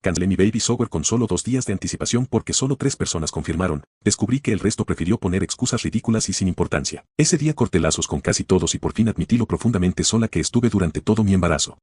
Cancelé mi baby shower con solo 2 días de anticipación porque solo 3 personas confirmaron. Descubrí que el resto prefirió poner excusas ridículas y sin importancia. Ese día corté lazos con casi todos y por fin admití lo profundamente sola que estuve durante todo mi embarazo.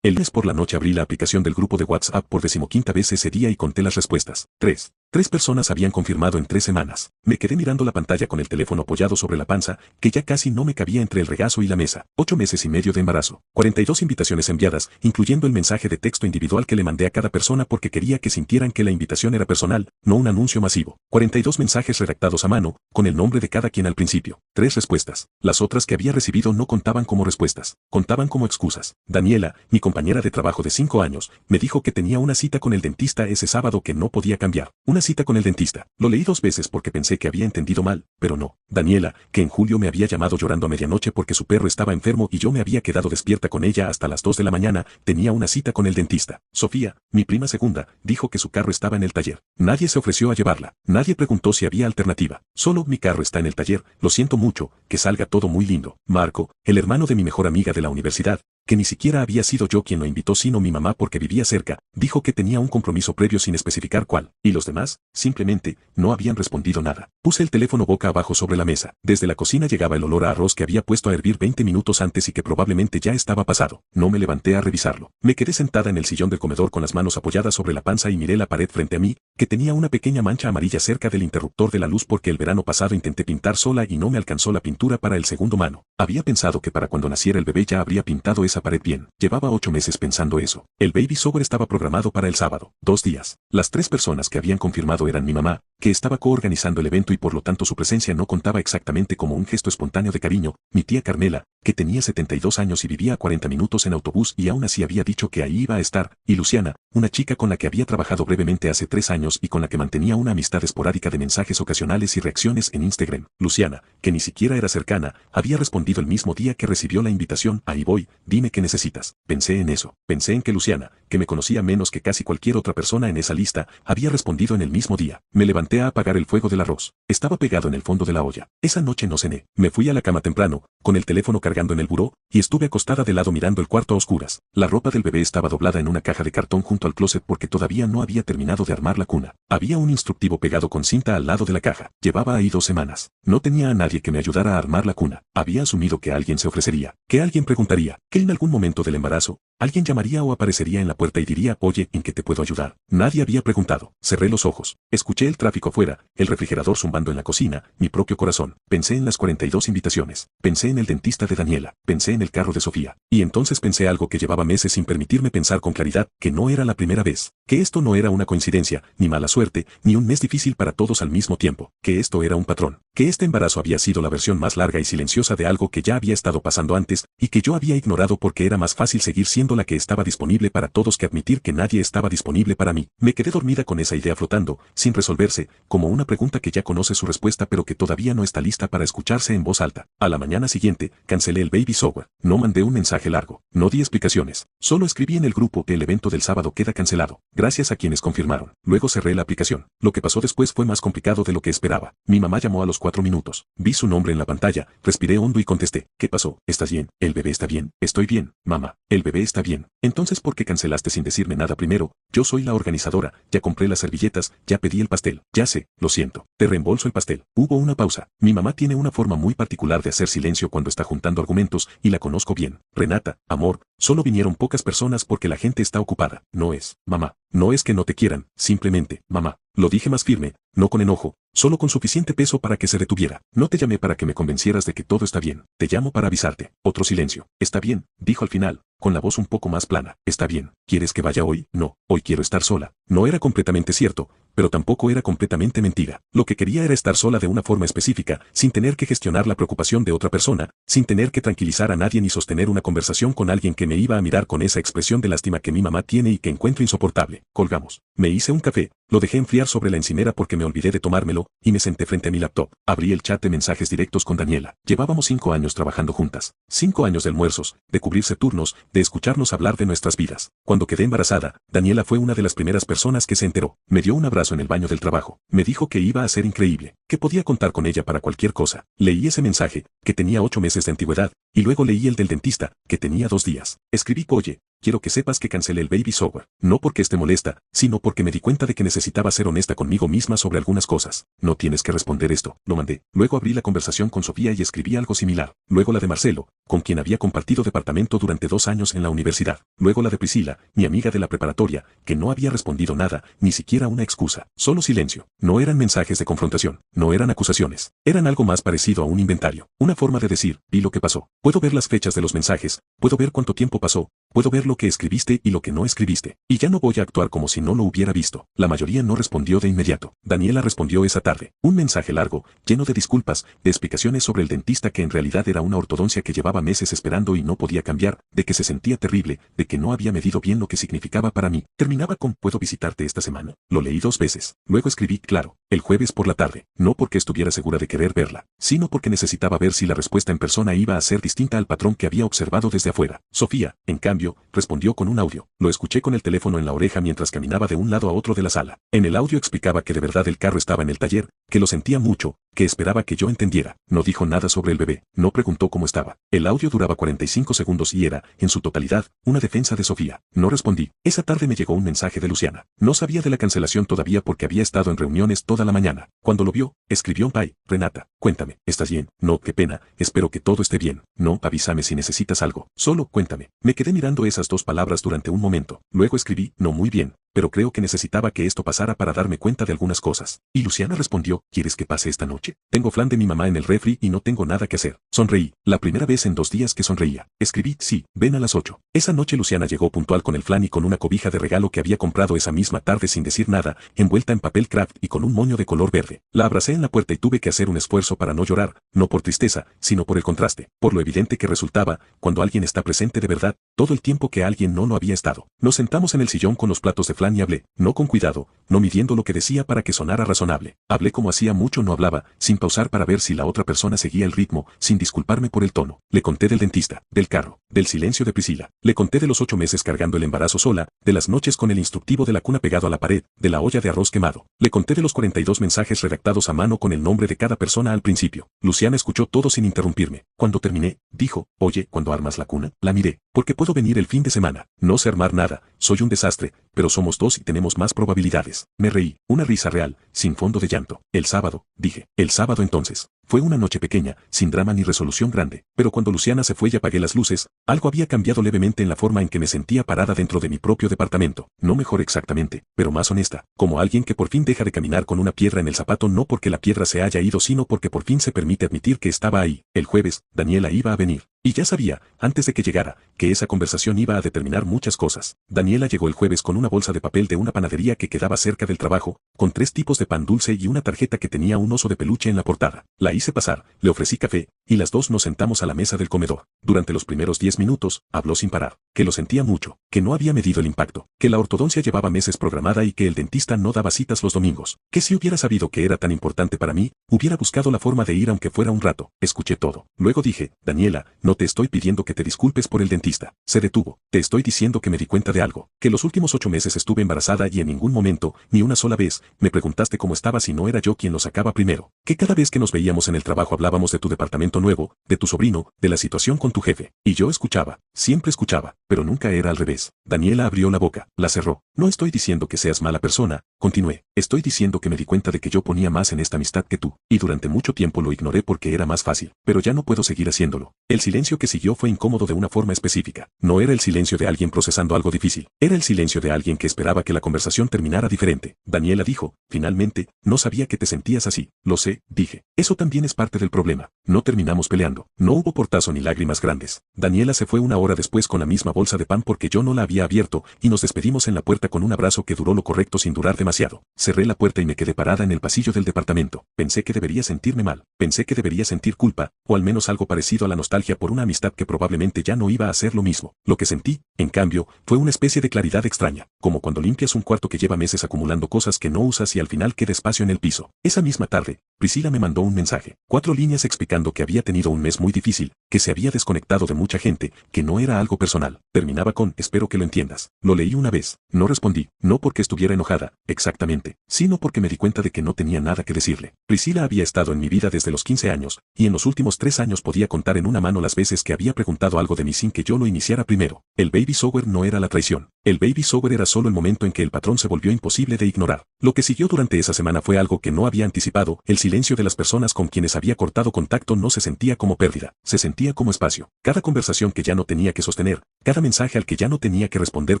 El lunes por la noche abrí la aplicación del grupo de WhatsApp por 15ª vez ese día y conté las respuestas. 3 personas habían confirmado en 3 semanas. Me quedé mirando la pantalla con el teléfono apoyado sobre la panza, que ya casi no me cabía entre el regazo y la mesa. 8 meses y medio de embarazo. 42 invitaciones enviadas, incluyendo el mensaje de texto individual que le mandé a cada persona porque quería que sintieran que la invitación era personal, no un anuncio masivo. 42 mensajes redactados a mano, con el nombre de cada quien al principio. 3 respuestas. Las otras que había recibido no contaban como respuestas, contaban como excusas. Daniela, mi compañera de trabajo de 5 años, me dijo que tenía una cita con el dentista ese sábado que no podía cambiar. Una cita con el dentista. Lo leí 2 veces porque pensé que había entendido mal, pero no. Daniela, que en julio me había llamado llorando a medianoche porque su perro estaba enfermo y yo me había quedado despierta con ella hasta las 2 de la mañana, tenía una cita con el dentista. Sofía, mi prima segunda, dijo que su carro estaba en el taller. Nadie se ofreció a llevarla. Nadie preguntó si había alternativa. Solo mi carro está en el taller, lo siento mucho, que salga todo muy lindo. Marco, el hermano de mi mejor amiga de la universidad, que ni siquiera había sido yo quien lo invitó sino mi mamá porque vivía cerca, dijo que tenía un compromiso previo sin especificar cuál, y los demás, simplemente, no habían respondido nada. Puse el teléfono boca abajo sobre la mesa. Desde la cocina llegaba el olor a arroz que había puesto a hervir 20 minutos antes y que probablemente ya estaba pasado. No me levanté a revisarlo. Me quedé sentada en el sillón del comedor con las manos apoyadas sobre la panza y miré la pared frente a mí, que tenía una pequeña mancha amarilla cerca del interruptor de la luz porque el verano pasado intenté pintar sola y no me alcanzó la pintura para el segundo mano. Había pensado que para cuando naciera el bebé ya habría pintado esa pared bien. Llevaba 8 meses pensando eso. El baby shower estaba programado para el sábado. 2 días. Las 3 personas que habían confirmado eran mi mamá, que estaba coorganizando el evento y por lo tanto su presencia no contaba exactamente como un gesto espontáneo de cariño, mi tía Carmela, que tenía 72 años y vivía a 40 minutos en autobús y aún así había dicho que ahí iba a estar, y Luciana, una chica con la que había trabajado brevemente hace 3 años y con la que mantenía una amistad esporádica de mensajes ocasionales y reacciones en Instagram. Luciana, que ni siquiera era cercana, había respondido el mismo día que recibió la invitación. Ahí voy, dime qué necesitas. Pensé en eso. Pensé en que Luciana, que me conocía menos que casi cualquier otra persona en esa lista, había respondido en el mismo día. Me levanté a apagar el fuego del arroz. Estaba pegado en el fondo de la olla. Esa noche no cené. Me fui a la cama temprano, con el teléfono cargando en el buró, y estuve acostada de lado mirando el cuarto a oscuras. La ropa del bebé estaba doblada en una caja de cartón junto al closet porque todavía no había terminado de armar la cuna. Había un instructivo pegado con cinta al lado de la caja. Llevaba ahí 2 semanas. No tenía a nadie que me ayudara a armar la cuna. Había asumido que alguien se ofrecería, que alguien preguntaría, que en algún momento del embarazo, alguien llamaría o aparecería en la puerta y diría, oye, ¿en qué te puedo ayudar? Nadie había preguntado. Cerré los ojos. Escuché el tráfico afuera, el refrigerador zumbando en la cocina, mi propio corazón. Pensé en las 42 invitaciones. Pensé en el dentista de Daniela. Pensé en el carro de Sofía. Y entonces pensé algo que llevaba meses sin permitirme pensar con claridad, que no era la primera vez. Que esto no era una coincidencia, ni mala suerte, ni un mes difícil para todos al mismo tiempo. Que esto era un patrón. Que este embarazo había sido la versión más larga y silenciosa de algo que ya había estado pasando antes, y que yo había ignorado porque era más fácil seguir siendo la que estaba disponible para todos que admitir que nadie estaba disponible para mí. Me quedé dormida con esa idea flotando, sin resolverse, como una pregunta que ya conoce su respuesta pero que todavía no está lista para escucharse en voz alta. A la mañana siguiente, cancelé el baby shower. No mandé un mensaje largo. No di explicaciones. Solo escribí en el grupo que el evento del sábado queda cancelado. Gracias a quienes confirmaron. Luego cerré la aplicación. Lo que pasó después fue más complicado de lo que esperaba. Mi mamá llamó a los 4 minutos. Vi su nombre en la pantalla, respiré hondo y contesté. ¿Qué pasó? ¿Estás bien? ¿El bebé está bien? Estoy bien, mamá. El bebé está bien. Entonces, ¿por qué cancelaste sin decirme nada primero? Yo soy la organizadora. Ya compré las servilletas, ya pedí el pastel. Ya sé, lo siento. Te reembolso el pastel. Hubo una pausa. Mi mamá tiene una forma muy particular de hacer silencio cuando está juntando argumentos y la conozco bien. Renata, amor, solo vinieron pocas personas porque la gente está ocupada. No es, mamá. No es que no te quieran, simplemente, mamá. Lo dije más firme, no con enojo, solo con suficiente peso para que se detuviera. No te llamé para que me convencieras de que todo está bien. Te llamo para avisarte. Otro silencio. Está bien, dijo al final, con la voz un poco más plana. Está bien. ¿Quieres que vaya hoy? No, hoy quiero estar sola. No era completamente cierto, pero tampoco era completamente mentira. Lo que quería era estar sola de una forma específica, sin tener que gestionar la preocupación de otra persona, sin tener que tranquilizar a nadie ni sostener una conversación con alguien que me iba a mirar con esa expresión de lástima que mi mamá tiene y que encuentro insoportable. Colgamos. Me hice un café, lo dejé enfriar sobre la encimera porque me olvidé de tomármelo, y me senté frente a mi laptop. Abrí el chat de mensajes directos con Daniela. Llevábamos 5 años trabajando juntas. 5 años de almuerzos, de cubrirse turnos, de escucharnos hablar de nuestras vidas. Cuando quedé embarazada, Daniela fue una de las primeras personas que se enteró. Me dio un abrazo en el baño del trabajo. Me dijo que iba a ser increíble, que podía contar con ella para cualquier cosa. Leí ese mensaje, que tenía 8 meses de antigüedad, y luego leí el del dentista, que tenía 2 días. Escribí: oye, quiero que sepas que cancelé el baby shower, no porque esté molesta, sino porque me di cuenta de que necesitaba ser honesta conmigo misma sobre algunas cosas. No tienes que responder esto, lo mandé. Luego abrí la conversación con Sofía y escribí algo similar. Luego la de Marcelo, con quien había compartido departamento durante 2 años en la universidad. Luego la de Priscila, mi amiga de la preparatoria, que no había respondido nada, ni siquiera una excusa. Solo silencio. No eran mensajes de confrontación, no eran acusaciones. Eran algo más parecido a un inventario. Una forma de decir: vi lo que pasó. Puedo ver las fechas de los mensajes, puedo ver cuánto tiempo pasó, puedo ver lo que escribiste y lo que no escribiste. Y ya no voy a actuar como si no lo hubiera visto. La mayoría no respondió de inmediato. Daniela respondió esa tarde. Un mensaje largo, lleno de disculpas, de explicaciones sobre el dentista, que en realidad era una ortodoncia que llevaba meses esperando y no podía cambiar, de que se sentía terrible, de que no había medido bien lo que significaba para mí. Terminaba con: ¿puedo visitarte esta semana? Lo leí 2 veces. Luego escribí: claro, el jueves por la tarde. No porque estuviera segura de querer verla, sino porque necesitaba ver si la respuesta en persona iba a ser distinta al patrón que había observado desde afuera. Sofía, en cambio, respondió con un audio. Lo escuché con el teléfono en la oreja mientras caminaba de un lado a otro de la sala. En el audio explicaba que de verdad el carro estaba en el taller, que lo sentía mucho, que esperaba que yo entendiera. No dijo nada sobre el bebé, no preguntó cómo estaba. El audio duraba 45 segundos y era, en su totalidad, una defensa de Sofía. No respondí. Esa tarde me llegó un mensaje de Luciana. No sabía de la cancelación todavía porque había estado en reuniones toda la mañana. Cuando lo vio, escribió: bye, Renata, cuéntame, ¿estás bien? No, qué pena, espero que todo esté bien. No, avísame si necesitas algo. Solo, cuéntame. Me quedé mirando esas 2 palabras durante un momento. Luego escribí: no, muy bien, pero creo que necesitaba que esto pasara para darme cuenta de algunas cosas. Y Luciana respondió: ¿quieres que pase esta noche? Tengo flan de mi mamá en el refri y no tengo nada que hacer. Sonreí. La primera vez en 2 días que sonreía. Escribí: sí, ven a las 8. Esa noche Luciana llegó puntual con el flan y con una cobija de regalo que había comprado esa misma tarde sin decir nada, envuelta en papel craft y con un moño de color verde. La abracé en la puerta y tuve que hacer un esfuerzo para no llorar, no por tristeza, sino por el contraste, por lo evidente que resultaba, cuando alguien está presente de verdad, todo el tiempo que alguien no lo había estado. Nos sentamos en el sillón con los platos de flan y hablé, no con cuidado, no midiendo lo que decía para que sonara razonable. Hablé como hacía mucho no hablaba, sin pausar para ver si la otra persona seguía el ritmo, sin disculparme por el tono. Le conté del dentista, del carro, del silencio de Priscila. Le conté de los 8 meses cargando el embarazo sola, de las noches con el instructivo de la cuna pegado a la pared, de la olla de arroz quemado. Le conté de los 42 mensajes redactados a mano con el nombre de cada persona al principio. Luciana escuchó todo sin interrumpirme. Cuando terminé, dijo: oye, ¿cuándo armas la cuna? La miré. Porque puedo venir el fin de semana. No sé armar nada, soy un desastre, pero somos 2 y tenemos más probabilidades. Me reí, una risa real, sin fondo de llanto. El sábado, dije. El sábado entonces. Fue una noche pequeña, sin drama ni resolución grande, pero cuando Luciana se fue y apagué las luces, algo había cambiado levemente en la forma en que me sentía parada dentro de mi propio departamento. No mejor exactamente, pero más honesta, como alguien que por fin deja de caminar con una piedra en el zapato, no porque la piedra se haya ido, sino porque por fin se permite admitir que estaba ahí. El jueves, Daniela iba a venir. Y ya sabía, antes de que llegara, que esa conversación iba a determinar muchas cosas. Daniela llegó el jueves con una bolsa de papel de una panadería que quedaba cerca del trabajo, con 3 tipos de pan dulce y una tarjeta que tenía un oso de peluche en la portada. La hice pasar, le ofrecí café, y las 2 nos sentamos a la mesa del comedor. Durante los primeros 10 minutos, habló sin parar, que lo sentía mucho, que no había medido el impacto, que la ortodoncia llevaba meses programada y que el dentista no daba citas los domingos, que si hubiera sabido que era tan importante para mí, hubiera buscado la forma de ir aunque fuera un rato. Escuché todo. Luego dije: Daniela, no te estoy pidiendo que te disculpes por el dentista. Se detuvo. Te estoy diciendo que me di cuenta de algo, que los últimos 8 meses estuve embarazada y en ningún momento, ni una sola vez, me preguntaste cómo estaba si no era yo quien lo sacaba primero, que cada vez que nos veíamos en el trabajo hablábamos de tu departamento nuevo, de tu sobrino, de la situación con tu jefe, y yo escuchaba, siempre escuchaba, pero nunca era al revés. Daniela abrió la boca, la cerró. No estoy diciendo que seas mala persona, continué, estoy diciendo que me di cuenta de que yo ponía más en esta amistad que tú, y durante mucho tiempo lo ignoré porque era más fácil, pero ya no puedo seguir haciéndolo. El silencio que siguió fue incómodo de una forma específica. No era el silencio de alguien procesando algo difícil, era el silencio de alguien que esperaba que la conversación terminara diferente. Daniela dijo: finalmente, no sabía que te sentías así. Lo sé, dije. Eso también es parte del problema. No terminamos peleando. No hubo portazo ni lágrimas grandes. Daniela se fue una hora después con la misma bolsa de pan porque yo no la había abierto, y nos despedimos en la puerta con un abrazo que duró lo correcto sin durar demasiado. Cerré la puerta y me quedé parada en el pasillo del departamento. Pensé que debería sentirme mal. Pensé que debería sentir culpa, o al menos algo parecido a la nostalgia por una amistad que probablemente ya no iba a ser lo mismo. Lo que sentí, en cambio, fue una especie de claridad extraña, como cuando limpias un cuarto que lleva meses acumulando cosas que no usas y al final queda espacio en el piso. Esa misma tarde, Priscila me mandó un mensaje. 4 líneas explicando que había tenido un mes muy difícil, que se había desconectado de mucha gente, que no era algo personal. Terminaba con, espero que lo entiendas. Lo leí una vez. No respondí, no porque estuviera enojada, exactamente, sino porque me di cuenta de que no tenía nada que decirle. Priscila había estado en mi vida desde los 15 años, y en los últimos 3 años podía contar en una mano las veces que había preguntado algo de mí sin que yo lo iniciara primero. El baby shower no era la traición. El baby shower era solo el momento en que el patrón se volvió imposible de ignorar. Lo que siguió durante esa semana fue algo que no había anticipado. El silencio de las personas con quienes había cortado contacto no se sentía como pérdida, se sentía como espacio. Cada conversación que ya no tenía que sostener, cada mensaje al que ya no tenía que responder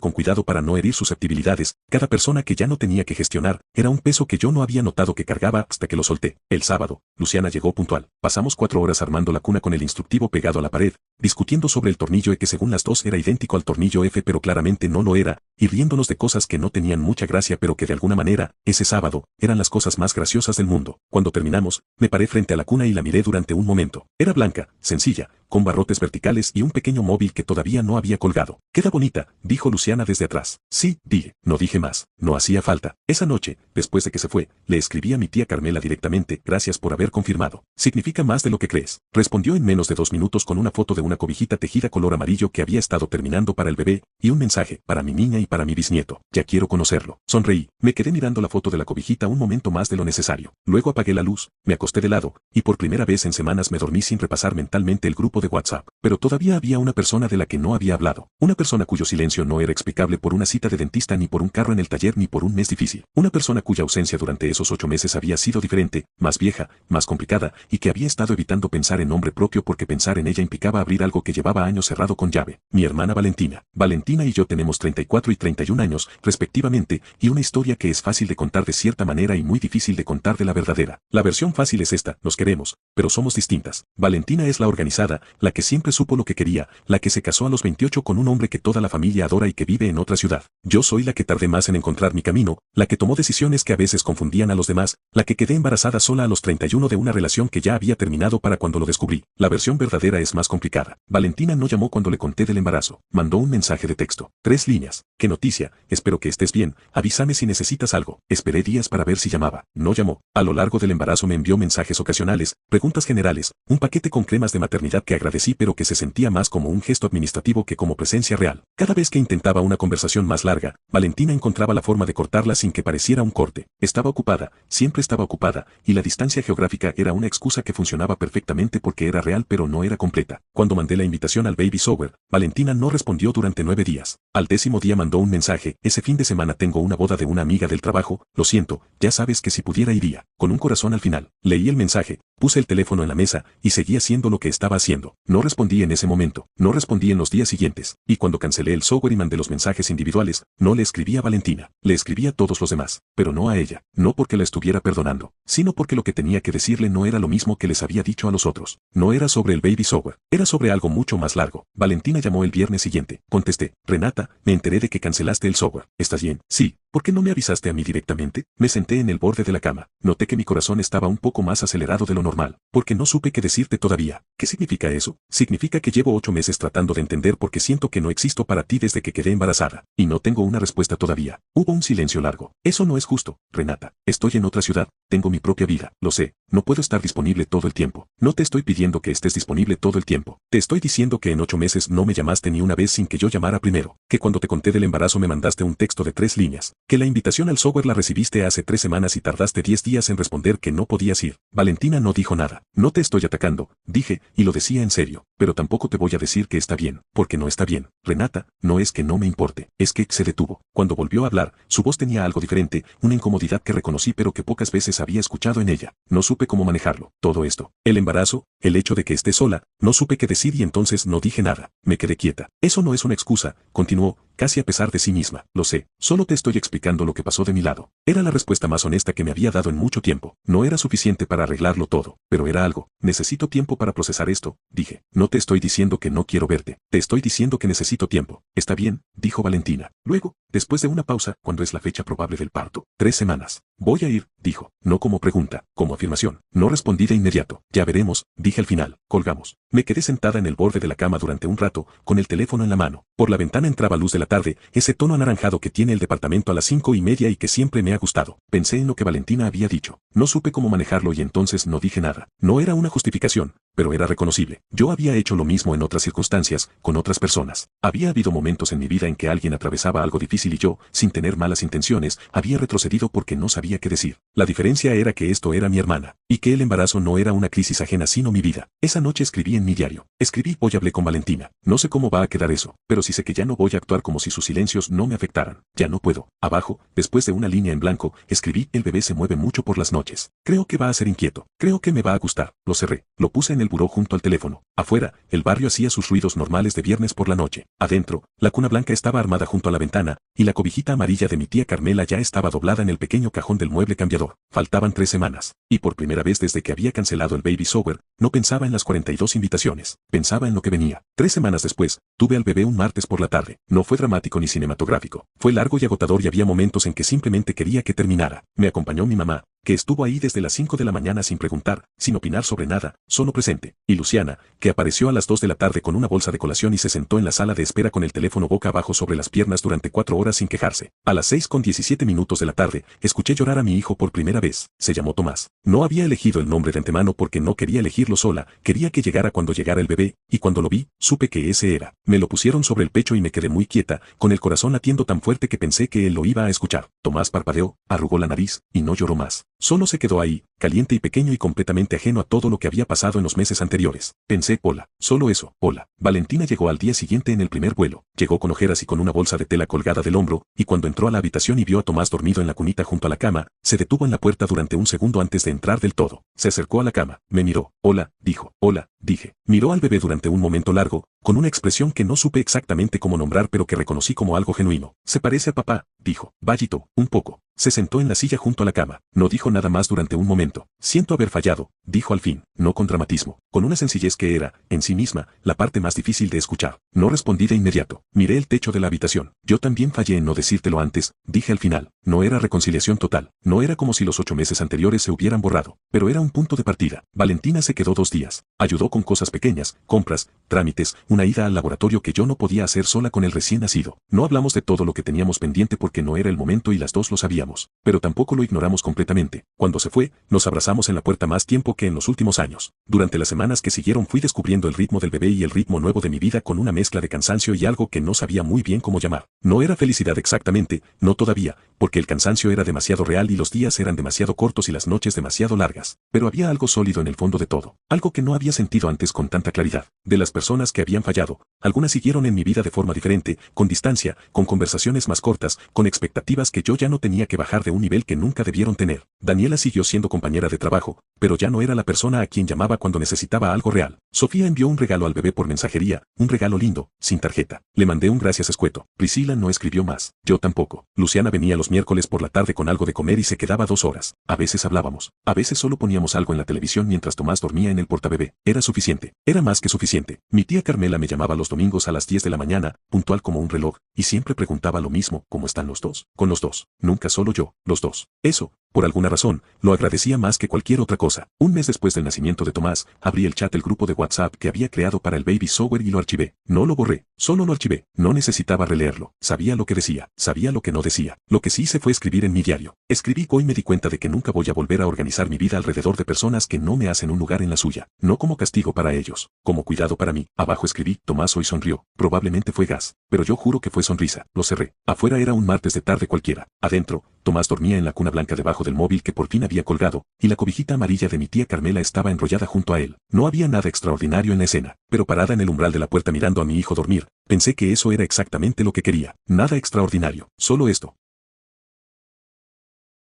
con cuidado para no herir susceptibilidades, cada persona que ya no tenía que gestionar, era un peso que yo no había notado que cargaba hasta que lo solté. El sábado, Luciana llegó puntual. Pasamos 4 horas armando la cuna con el instructivo pegado a la pared, discutiendo sobre el tornillo E que según las dos era idéntico al tornillo F pero claramente no lo era, y riéndonos de cosas que no tenían mucha gracia pero que de alguna manera, ese sábado, eran las cosas más graciosas del mundo. Cuando terminamos, me paré frente a la cuna y la miré durante un momento. Era blanca, sencilla, con barrotes verticales y un pequeño móvil que todavía no había colgado. Queda bonita, dijo Luciana desde atrás. Sí, dije, no dije más, no hacía falta. Esa noche, después de que se fue, le escribí a mi tía Carmela directamente, gracias por haber confirmado. Significa más de lo que crees. Respondió en menos de 2 minutos con una foto de una cobijita tejida color amarillo que había estado terminando para el bebé, y un mensaje, para mi niña y para mi bisnieto. Ya quiero conocerlo. Sonreí, me quedé mirando la foto de la cobijita un momento más de lo necesario. Luego apagué la luz, me acosté de lado, y por primera vez en semanas me dormí sin repasar mentalmente el grupo de WhatsApp. Pero todavía había una persona de la que no había hablado. Una persona cuyo silencio no era explicable por una cita de dentista ni por un carro en el taller ni por un mes difícil. Una persona cuya ausencia durante esos 8 meses había sido diferente, más vieja, más complicada, y que había estado evitando pensar en nombre propio porque pensar en ella implicaba abrir algo que llevaba años cerrado con llave. Mi hermana Valentina. Valentina y yo tenemos 34 y 31 años, respectivamente, y una historia que es fácil de contar de cierta manera y muy difícil de contar de la verdadera. La versión fácil es esta, nos queremos, pero somos distintas. Valentina es la organizada, la que siempre supo lo que quería, la que se casó a los 28 con un hombre que toda la familia adora y que vive en otra ciudad. Yo soy la que tardé más en encontrar mi camino, la que tomó decisiones que a veces confundían a los demás, la que quedé embarazada sola a los 31 de una relación que ya había terminado para cuando lo descubrí. La versión verdadera es más complicada. Valentina no llamó cuando le conté del embarazo. Mandó un mensaje de texto. 3 líneas. ¿Qué noticia? Espero que estés bien. Avísame si necesitas algo. Esperé días para ver si llamaba. No llamó. A lo largo del embarazo me envió mensajes ocasionales, preguntas generales, un paquete con cremas de maternidad que agradecí pero que se sentía más como un gesto administrativo que como presencia real. Cada vez que intentaba una conversación más larga, Valentina encontraba la forma de cortarla sin que pareciera un corte. Estaba ocupada, siempre estaba ocupada, y la distancia geográfica era una excusa que funcionaba perfectamente porque era real pero no era completa. Cuando mandé la invitación al baby shower, Valentina no respondió durante 9 días. Al 10º día mandó un mensaje, ese fin de semana tengo una boda de una amiga del trabajo, lo siento, ya sabes que si pudiera iría, con un corazón al final. Leí el mensaje, puse el teléfono en la mesa, y seguí haciendo lo que estaba haciendo. No respondí en ese momento, no respondí en los días siguientes, y cuando cancelé el software y mandé los mensajes individuales, no le escribí a Valentina, le escribí a todos los demás, pero no a ella, no porque la estuviera perdonando, sino porque lo que tenía que decirle no era lo mismo que les había dicho a los otros. No era sobre el baby shower, era sobre algo mucho más largo. Valentina llamó el viernes siguiente, contesté, Renata, me enteré de que cancelaste el software. ¿Estás bien? Sí. ¿Por qué no me avisaste a mí directamente? Me senté en el borde de la cama. Noté que mi corazón estaba un poco más acelerado de lo normal, porque no supe qué decirte todavía. ¿Qué significa eso? Significa que llevo 8 meses tratando de entender porque siento que no existo para ti desde que quedé embarazada, y no tengo una respuesta todavía. Hubo un silencio largo. Eso no es justo, Renata. Estoy en otra ciudad, tengo mi propia vida, lo sé, no puedo estar disponible todo el tiempo. No te estoy pidiendo que estés disponible todo el tiempo. Te estoy diciendo que en 8 meses no me llamaste ni una vez sin que yo llamara primero, que cuando te conté del embarazo me mandaste un texto de 3 líneas, que la invitación al software la recibiste hace 3 semanas y tardaste 10 días en responder que no podías ir. Valentina no dijo nada. No te estoy atacando, dije, y lo decía en serio, pero tampoco te voy a decir que está bien, porque no está bien. Renata, no es que no me importe, es que se detuvo. Cuando volvió a hablar, su voz tenía algo diferente, una incomodidad que reconocí pero que pocas veces había escuchado en ella. No supe cómo manejarlo. Todo esto, el embarazo, el hecho de que esté sola, no supe qué decir y entonces no dije nada. Me quedé quieta. Eso no es una excusa, continuó, casi a pesar de sí misma. Lo sé, solo te estoy explicando lo que pasó de mi lado. Era la respuesta más honesta que me había dado en mucho tiempo. No era suficiente para arreglarlo todo, pero era algo. Necesito tiempo para procesar esto, dije. No te estoy diciendo que no quiero verte. Te estoy diciendo que necesito tiempo. Está bien, dijo Valentina. Luego, después de una pausa, ¿cuándo es la fecha probable del parto? 3 semanas. Voy a ir, dijo. No como pregunta, como afirmación. No respondí de inmediato. Ya veremos, dije al final. Colgamos. Me quedé sentada en el borde de la cama durante un rato, con el teléfono en la mano. Por la ventana entraba luz de la tarde, ese tono anaranjado que tiene el departamento a las 5:30 y que siempre me ha gustado. Pensé en lo que Valentina había dicho. No supe cómo manejarlo y entonces no dije nada. No era una justificación, pero era reconocible. Yo había hecho lo mismo en otras circunstancias, con otras personas. Había habido momentos en mi vida en que alguien atravesaba algo difícil y yo, sin tener malas intenciones, había retrocedido porque no sabía qué decir. La diferencia era que esto era mi hermana, y que el embarazo no era una crisis ajena sino mi vida. Esa noche escribí en mi diario. Escribí: hoy hablé con Valentina. No sé cómo va a quedar eso, pero sí sé que ya no voy a actuar como si sus silencios no me afectaran. Ya no puedo. Abajo, después de una línea en blanco, escribí: el bebé se mueve mucho por las noches. Creo que va a ser inquieto. Creo que me va a gustar. Lo cerré. Lo puse en el buró junto al teléfono. Afuera, el barrio hacía sus ruidos normales de viernes por la noche. Adentro, la cuna blanca estaba armada junto a la ventana, y la cobijita amarilla de mi tía Carmela ya estaba doblada en el pequeño cajón del mueble cambiador. Faltaban 3 semanas. Y por primera vez desde que había cancelado el baby shower, no pensaba en las 42 invitaciones. Pensaba en lo que venía. 3 semanas después, tuve al bebé un martes por la tarde. No fue dramático ni cinematográfico. Fue largo y agotador y había momentos en que simplemente quería que terminara. Me acompañó mi mamá, que estuvo ahí desde las 5 de la mañana sin preguntar, sin opinar sobre nada, solo presente. Y Luciana, que apareció a las 2 de la tarde con una bolsa de colación y se sentó en la sala de espera con el teléfono boca abajo sobre las piernas durante 4 horas sin quejarse. A las 6:17 de la tarde, escuché llorar a mi hijo por primera vez. Se llamó Tomás. No había elegido el nombre de antemano porque no quería elegirlo sola, quería que llegara cuando llegara el bebé, y cuando lo vi, supe que ese era. Me lo pusieron sobre el pecho y me quedé muy quieta, con el corazón latiendo tan fuerte que pensé que él lo iba a escuchar. Tomás parpadeó, arrugó la nariz, y no lloró más. Solo se quedó ahí, caliente y pequeño y completamente ajeno a todo lo que había pasado en los meses anteriores. Pensé: hola, solo eso, hola. Valentina llegó al día siguiente en el primer vuelo. Llegó con ojeras y con una bolsa de tela colgada del hombro, y cuando entró a la habitación y vio a Tomás dormido en la cunita junto a la cama, se detuvo en la puerta durante un segundo antes de entrar del todo. Se acercó a la cama, me miró. Hola, dijo. Hola, dije. Miró al bebé durante un momento largo, con una expresión que no supe exactamente cómo nombrar pero que reconocí como algo genuino. Se parece a papá, dijo. Vallito, un poco. Se sentó en la silla junto a la cama. No dijo nada más durante un momento. Siento haber fallado, dijo al fin, no con dramatismo, con una sencillez que era, en sí misma, la parte más difícil de escuchar. No respondí de inmediato. Miré el techo de la habitación. Yo también fallé en no decírtelo antes, dije al final. No era reconciliación total. No era como si los 8 meses anteriores se hubieran borrado. Pero era un punto de partida. Valentina se quedó 2 días. Ayudó con cosas pequeñas, compras, trámites, una ida al laboratorio que yo no podía hacer sola con el recién nacido. No hablamos de todo lo que teníamos pendiente porque no era el momento y las dos lo sabíamos. Pero tampoco lo ignoramos completamente. Cuando se fue, nos abrazamos en la puerta más tiempo que en los últimos años. Durante las semanas que siguieron fui descubriendo el ritmo del bebé y el ritmo nuevo de mi vida con una mezcla de cansancio y algo que no sabía muy bien cómo llamar. No era felicidad exactamente, no todavía, porque el cansancio era demasiado real y los días eran demasiado cortos y las noches demasiado largas. Pero había algo sólido en el fondo de todo, algo que no había sentido antes con tanta claridad. De las personas que habían fallado, algunas siguieron en mi vida de forma diferente, con distancia, con conversaciones más cortas, con expectativas que yo ya no tenía que bajar de un nivel que nunca debieron tener. Daniela siguió siendo compañera de trabajo, pero ya no era la persona a quien llamaba cuando necesitaba algo real. Sofía envió un regalo al bebé por mensajería, un regalo lindo, sin tarjeta. Le mandé un gracias escueto. Priscila no escribió más. Yo tampoco. Luciana venía los miércoles por la tarde con algo de comer y se quedaba 2 horas. A veces hablábamos. A veces solo poníamos algo en la televisión mientras Tomás dormía en el portabebé. Era suficiente. Era más que suficiente. Mi tía Carmela me llamaba los domingos a las 10 de la mañana, puntual como un reloj, y siempre preguntaba lo mismo: ¿cómo están los dos? Con los dos. Nunca solo yo, los dos. Eso, por alguna razón, lo agradecía más que cualquier otra cosa. Un mes después del nacimiento de Tomás, abrí el chat del grupo de WhatsApp que había creado para el baby shower y lo archivé. No lo borré, solo lo archivé. No necesitaba releerlo. Sabía lo que decía, sabía lo que no decía. Lo que sí hice fue escribir en mi diario. Escribí: hoy me di cuenta de que nunca voy a volver a organizar mi vida alrededor de personas que no me hacen un lugar en la suya. No como castigo para ellos, como cuidado para mí. Abajo escribí: Tomás hoy sonrió. Probablemente fue gas, pero yo juro que fue sonrisa. Lo cerré. Afuera era un martes de tarde cualquiera. Adentro, Tomás dormía en la cuna blanca debajo del móvil que por fin había colgado, y la cobijita amarilla de mi tía Carmela estaba enrollada junto a él. No había nada extraordinario en la escena, pero parada en el umbral de la puerta mirando a mi hijo dormir, pensé que eso era exactamente lo que quería. Nada extraordinario, solo esto.